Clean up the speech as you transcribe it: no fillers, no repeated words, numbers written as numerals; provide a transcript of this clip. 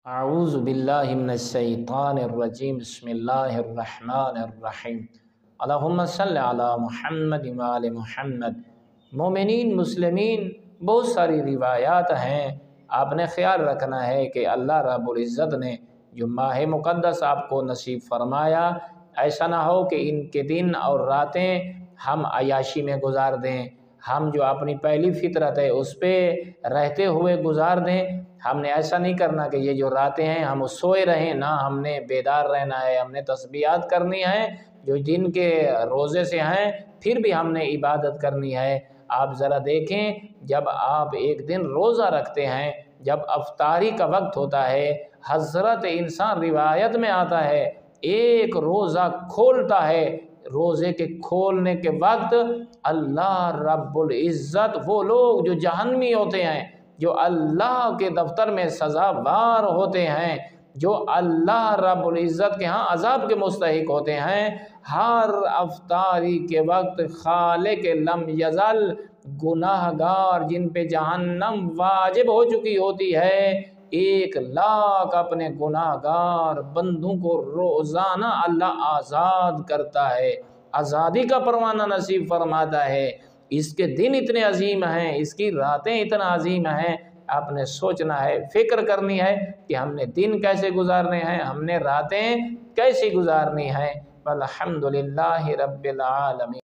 اعوذ باللہ من الشیطان الرجیم بسم اللہ الرحمن الرحیم اللہم صلی علی محمد وآل محمد۔ مومنین مسلمین بہت ساری روایات ہیں، آپ نے خیال رکھنا ہے کہ اللہ رب العزت نے جو ماہ مقدس آپ کو نصیب فرمایا، ایسا نہ ہو کہ ان کے دن اور راتیں ہم عیاشی میں گزار دیں، ہم جو اپنی پہلی فطرت ہے اس پہ رہتے ہوئے گزار دیں۔ ہم نے ایسا نہیں کرنا کہ یہ جو راتیں ہیں ہم سوئے رہیں، نہ ہم نے بیدار رہنا ہے، ہم نے تسبیحات کرنی ہے جو جن کے روزے سے ہیں، پھر بھی ہم نے عبادت کرنی ہے۔ آپ ذرا دیکھیں، جب آپ ایک دن روزہ رکھتے ہیں، جب افطاری کا وقت ہوتا ہے، حضرت انسان روایت میں آتا ہے ایک روزہ کھولتا ہے، روزے کے کھولنے کے وقت اللہ رب العزت وہ لوگ جو جہنمی ہوتے ہیں، جو اللہ کے دفتر میں سزاوار ہوتے ہیں، جو اللہ رب العزت کے ہاں عذاب کے مستحق ہوتے ہیں، ہر افطاری کے وقت خالق لم یزل گناہ گار جن پہ جہنم واجب ہو چکی ہوتی ہے، 1,00,000 اپنے گناہ گار بندوں کو روزانہ اللہ آزاد کرتا ہے، آزادی کا پروانہ نصیب فرماتا ہے۔ اس کے دن اتنے عظیم ہیں، اس کی راتیں اتنا عظیم ہیں، آپ نے سوچنا ہے، فکر کرنی ہے کہ ہم نے دن کیسے گزارنے ہیں، ہم نے راتیں کیسی گزارنی ہیں۔ والحمدللہ رب العالمین۔